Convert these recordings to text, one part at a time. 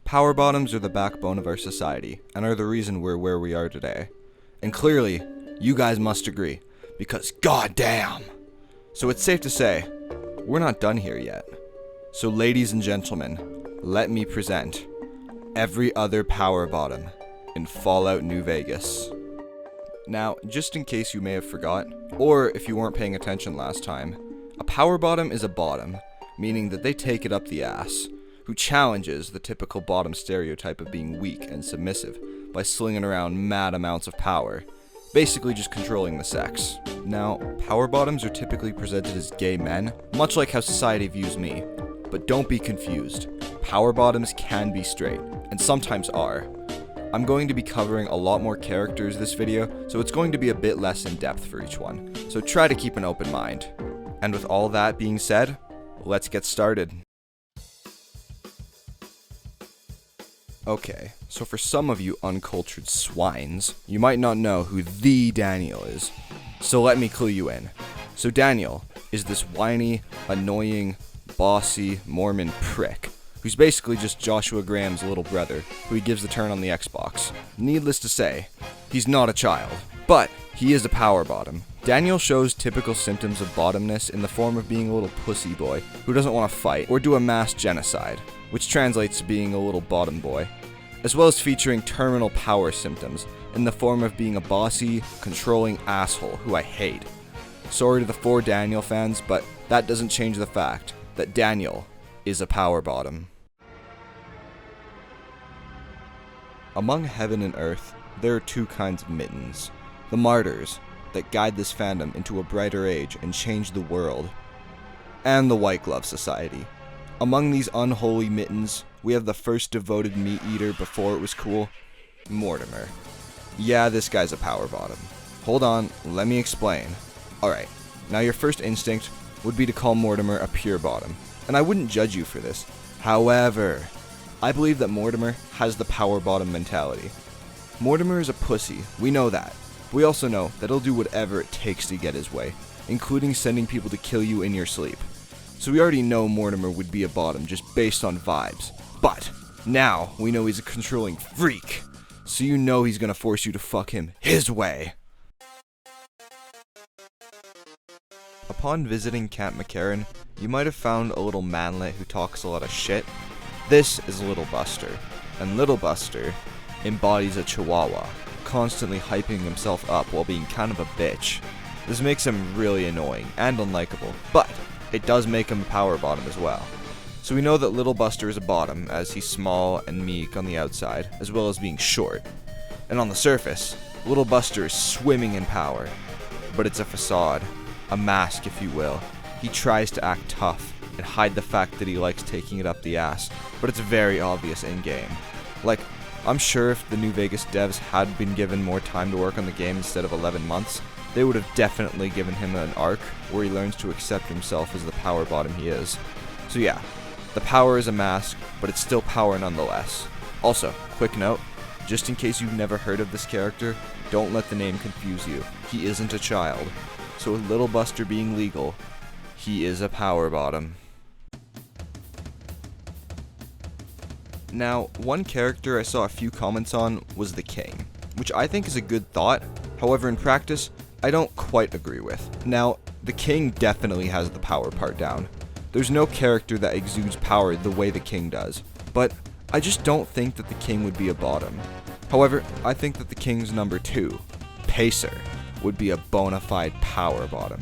Power bottoms are the backbone of our society, and are the reason we're where we are today. And clearly, you guys must agree, because goddamn! So it's safe to say, we're not done here yet. So ladies and gentlemen, let me present every other power bottom in Fallout New Vegas. Now, just in case you may have forgot, or if you weren't paying attention last time, a power bottom is a bottom, meaning that they take it up the ass, who challenges the typical bottom stereotype of being weak and submissive by slinging around mad amounts of power, basically just controlling the sex. Now, power bottoms are typically presented as gay men, much like how society views me, but don't be confused. Power bottoms can be straight, and sometimes are. I'm going to be covering a lot more characters this video, so it's going to be a bit less in depth for each one, so try to keep an open mind. And with all that being said, let's get started. Okay, so for some of you uncultured swines, you might not know who the Daniel is. So let me clue you in. So Daniel is this whiny, annoying, bossy Mormon prick, who's basically just Joshua Graham's little brother, who he gives the turn on the Xbox. Needless to say, he's not a child, but he is a power bottom. Daniel shows typical symptoms of bottomness in the form of being a little pussy boy who doesn't want to fight or do a mass genocide, which translates to being a little bottom boy, as well as featuring terminal power symptoms in the form of being a bossy, controlling asshole who I hate. Sorry to the 4 Daniel fans, but that doesn't change the fact that Daniel is a power bottom. Among heaven and earth, there are 2 kinds of mittens. The martyrs, that guide this fandom into a brighter age and change the world, and the White Glove Society. Among these unholy mittens, we have the first devoted meat eater before it was cool, Mortimer. Yeah, this guy's a power bottom. Hold on, let me explain. Alright, now your first instinct would be to call Mortimer a pure bottom, and I wouldn't judge you for this. However, I believe that Mortimer has the power bottom mentality. Mortimer is a pussy, we know that. We also know that he'll do whatever it takes to get his way, including sending people to kill you in your sleep. So we already know Mortimer would be a bottom just based on vibes. But now we know he's a controlling freak, so you know he's gonna force you to fuck him his way. Upon visiting Camp McCarran, you might have found a little manlet who talks a lot of shit. This is Little Buster, and Little Buster embodies a chihuahua, constantly hyping himself up while being kind of a bitch. This makes him really annoying and unlikable, but it does make him a power bottom as well. So we know that Little Buster is a bottom, as he's small and meek on the outside, as well as being short. And on the surface, Little Buster is swimming in power. But it's a facade, a mask if you will. He tries to act tough and hide the fact that he likes taking it up the ass, but it's very obvious in-game. Like, I'm sure if the New Vegas devs had been given more time to work on the game instead of 11 months, they would have definitely given him an arc where he learns to accept himself as the power bottom he is. So yeah, the power is a mask, but it's still power nonetheless. Also, quick note, just in case you've never heard of this character, don't let the name confuse you. He isn't a child. So with Little Buster being legal, he is a power bottom. Now, one character I saw a few comments on was the King, which I think is a good thought. However, in practice, I don't quite agree with. Now, the King definitely has the power part down. There's no character that exudes power the way the King does, but I just don't think that the King would be a bottom. However, I think that the King's number 2, Pacer, would be a bona fide power bottom.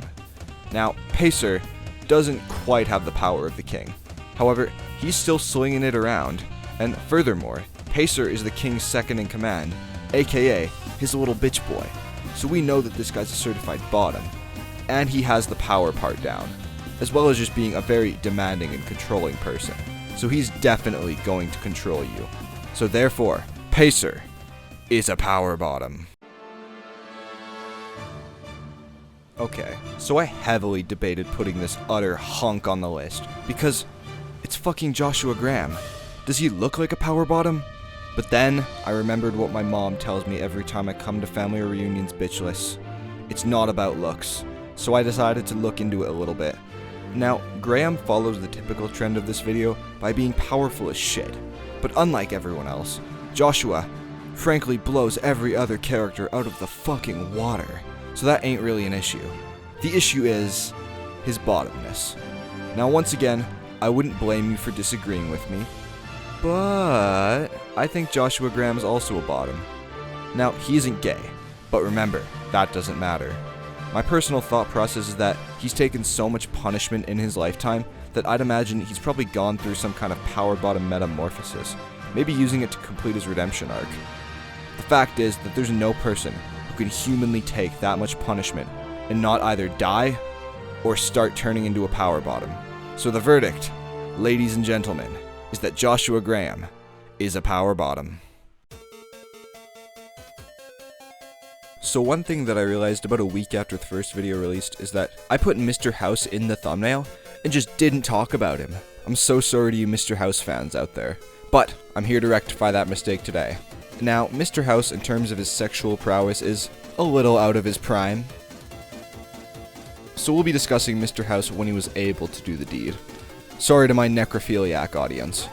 Now, Pacer doesn't quite have the power of the King. However, he's still slinging it around, and furthermore, Pacer is the King's second in command, aka his little bitch boy. So we know that this guy's a certified bottom, and he has the power part down, as well as just being a very demanding and controlling person. So he's definitely going to control you. So therefore, Pacer is a power bottom. Okay, so I heavily debated putting this utter hunk on the list, because it's fucking Joshua Graham. Does he look like a power bottom? But then, I remembered what my mom tells me every time I come to family reunions bitchless. It's not about looks. So I decided to look into it a little bit. Now, Graham follows the typical trend of this video by being powerful as shit, But unlike everyone else, Joshua frankly blows every other character out of the fucking water, so that ain't really an issue. The issue is his bottomness. Now once again, I wouldn't blame you for disagreeing with me, but I think Joshua Graham's also a bottom. Now, he isn't gay, but remember, that doesn't matter. My personal thought process is that he's taken so much punishment in his lifetime that I'd imagine he's probably gone through some kind of power bottom metamorphosis, maybe using it to complete his redemption arc. The fact is that there's no person who can humanly take that much punishment and not either die or start turning into a power bottom. So the verdict, ladies and gentlemen, is that Joshua Graham is a power bottom. So one thing that I realized about a week after the first video released is that I put Mr. House in the thumbnail and just didn't talk about him. I'm so sorry to you Mr. House fans out there, but I'm here to rectify that mistake today. Now, Mr. House in terms of his sexual prowess is a little out of his prime, so we'll be discussing Mr. House when he was able to do the deed. Sorry to my necrophiliac audience.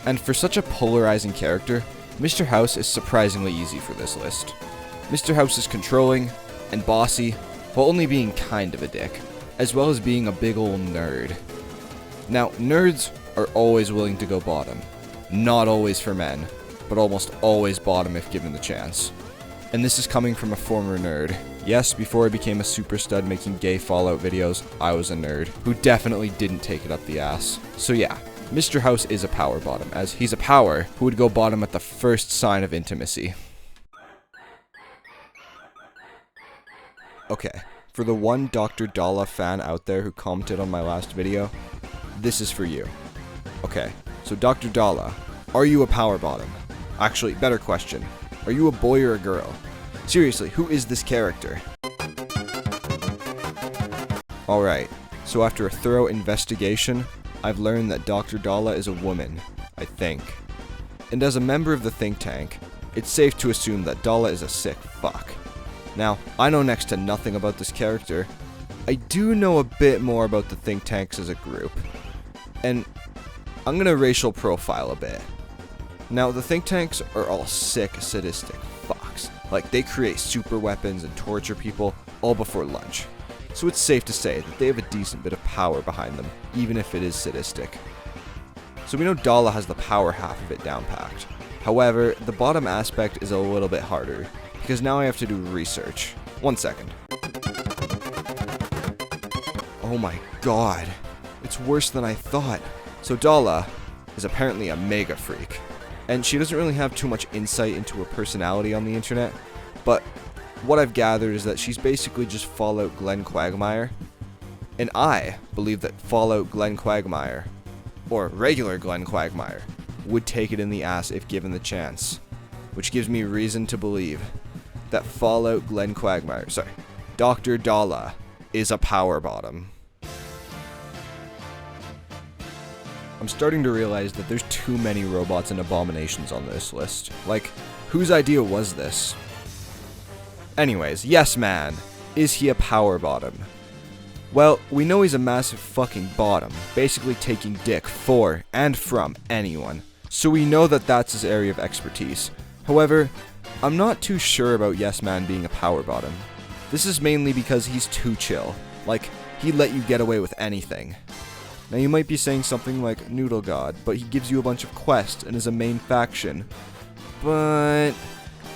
And for such a polarizing character, Mr. House is surprisingly easy for this list. Mr. House is controlling and bossy, while only being kind of a dick, as well as being a big ol' nerd. Now, nerds are always willing to go bottom. Not always for men, but almost always bottom if given the chance. And this is coming from a former nerd. Yes, before I became a super stud making gay Fallout videos, I was a nerd, who definitely didn't take it up the ass. So yeah, Mr. House is a power bottom, as he's a power who would go bottom at the first sign of intimacy. Okay, for the one Dr. Dala fan out there who commented on my last video, this is for you. Okay, so Dr. Dala, are you a power bottom? Actually, better question, are you a boy or a girl? Seriously, who is this character? Alright, so after a thorough investigation, I've learned that Dr. Dala is a woman, I think. And as a member of the think tank, it's safe to assume that Dala is a sick fuck. Now, I know next to nothing about this character. I do know a bit more about the think tanks as a group. And I'm gonna racial profile a bit. Now, the think tanks are all sick, sadistic fucks. Like, they create super weapons and torture people all before lunch. So it's safe to say that they have a decent bit of power behind them, even if it is sadistic. So we know Dala has the power half of it down packed. However, the bottom aspect is a little bit harder, because now I have to do research. 1 second. Oh my god. It's worse than I thought. So Dala is apparently a mega freak. And she doesn't really have too much insight into her personality on the internet, but what I've gathered is that she's basically just Fallout Glenn Quagmire. And I believe that Fallout Glenn Quagmire, or regular Glenn Quagmire, would take it in the ass if given the chance. Which gives me reason to believe that Fallout Glenn Quagmire, Dr. Dala, is a power bottom. I'm starting to realize that there's too many robots and abominations on this list. Like, whose idea was this? Anyways, yes man, is he a power bottom? Well, we know he's a massive fucking bottom, basically taking dick for and from anyone. So we know that that's his area of expertise. However, I'm not too sure about Yes Man being a power bottom. This is mainly because he's too chill. Like, he'd let you get away with anything. Now you might be saying something like Noodle God, but he gives you a bunch of quests and is a main faction. But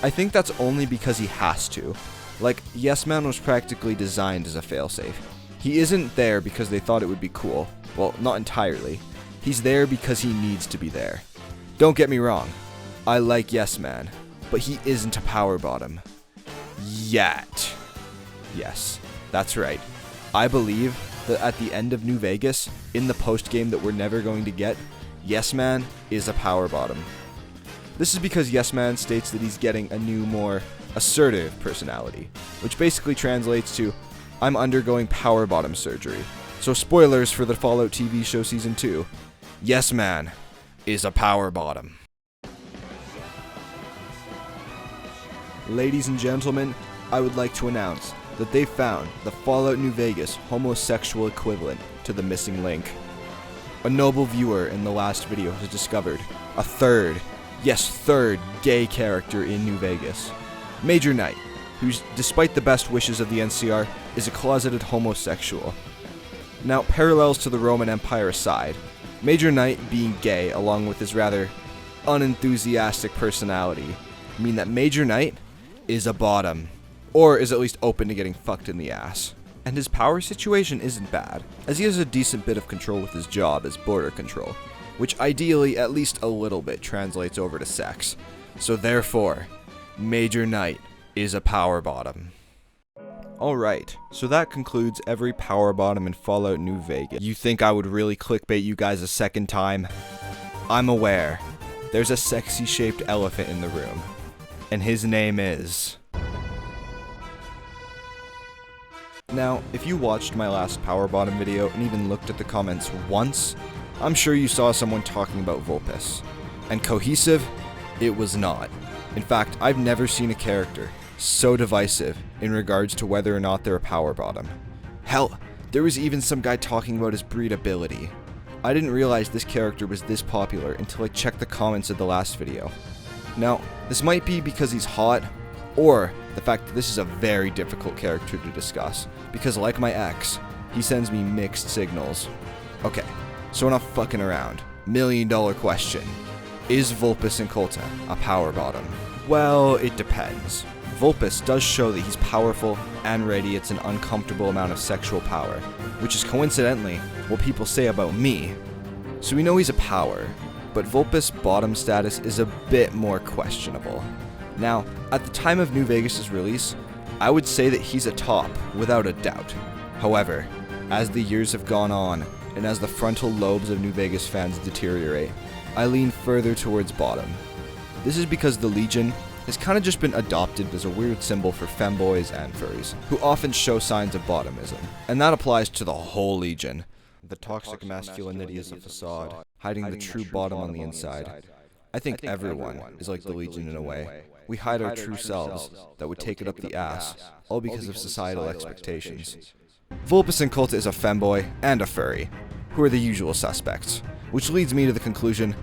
I think that's only because he has to. Like, Yes Man was practically designed as a failsafe. He isn't there because they thought it would be cool. Well, not entirely. He's there because he needs to be there. Don't get me wrong. I like Yes Man, but he isn't a power bottom. Yet. Yes, that's right. I believe that at the end of New Vegas, in the post-game that we're never going to get, Yes Man is a power bottom. This is because Yes Man states that he's getting a new, more assertive personality, which basically translates to, I'm undergoing power bottom surgery. So spoilers for the Fallout TV show Season 2. Yes Man is a power bottom. Ladies and gentlemen, I would like to announce that they found the Fallout New Vegas homosexual equivalent to the missing link. A noble viewer in the last video has discovered a third, yes, third gay character in New Vegas. Major Knight, who, despite the best wishes of the NCR, is a closeted homosexual. Now, parallels to the Roman Empire aside, Major Knight being gay, along with his rather unenthusiastic personality, mean that Major Knight is a bottom, or is at least open to getting fucked in the ass. And his power situation isn't bad, as he has a decent bit of control with his job as border control, which ideally at least a little bit translates over to sex. So therefore, Major Knight is a power bottom. Alright, so that concludes every power bottom in Fallout New Vegas. You think I would really clickbait you guys a second time? I'm aware. There's a sexy shaped elephant in the room, and his name is... Now, if you watched my last power bottom video and even looked at the comments once, I'm sure you saw someone talking about Vulpes. And cohesive? It was not. In fact, I've never seen a character so divisive in regards to whether or not they're a power bottom. Hell, there was even some guy talking about his breed ability. I didn't realize this character was this popular until I checked the comments of the last video. Now, this might be because he's hot, or the fact that this is a very difficult character to discuss, because like my ex, he sends me mixed signals. Okay, so enough fucking around. $1 million question. Is Vulpes Inculta a power bottom? Well, it depends. Vulpes does show that he's powerful and radiates an uncomfortable amount of sexual power, which is coincidentally what people say about me. So we know he's a power, but Vulpes' bottom status is a bit more questionable. Now, at the time of New Vegas' release, I would say that he's a top, without a doubt. However, as the years have gone on, and as the frontal lobes of New Vegas fans deteriorate, I lean further towards bottom. This is because the Legion has kind of just been adopted as a weird symbol for femboys and furries, who often show signs of bottomism. And that applies to the whole Legion. The toxic masculinity is a facade, hiding the true bottom on the inside. I think everyone is like the Legion in a way. We hide our true selves that would take it up the ass, all because of societal expectations. Vulpes Inculta is a femboy and a furry, who are the usual suspects, which leads me to the conclusion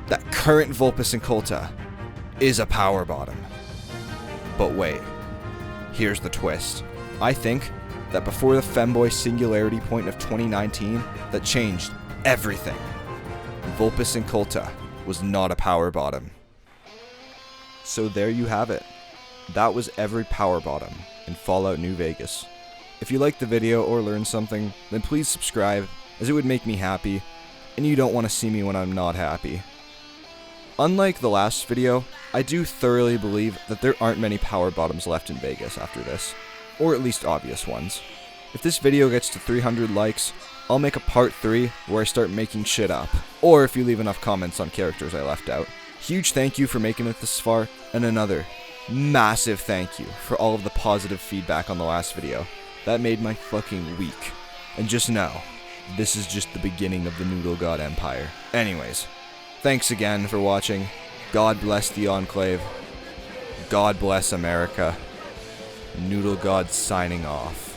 that current Vulpes Inculta is a power bottom. But wait, here's the twist. I think that before the femboy singularity point of 2019 that changed everything, Vulpes Inculta was not a power bottom. So there you have it. That was every power bottom in Fallout New Vegas. If you liked the video or learned something, then please subscribe, as it would make me happy, and you don't want to see me when I'm not happy. Unlike the last video, I do thoroughly believe that there aren't many power bottoms left in Vegas after this, or at least obvious ones. If this video gets to 300 likes, I'll make a part 3 where I start making shit up, or if you leave enough comments on characters I left out. Huge thank you for making it this far, and another massive thank you for all of the positive feedback on the last video. That made my fucking week. And just know, this is just the beginning of the Noodle God Empire. Anyways, thanks again for watching. God bless the Enclave. God bless America. Noodle God signing off.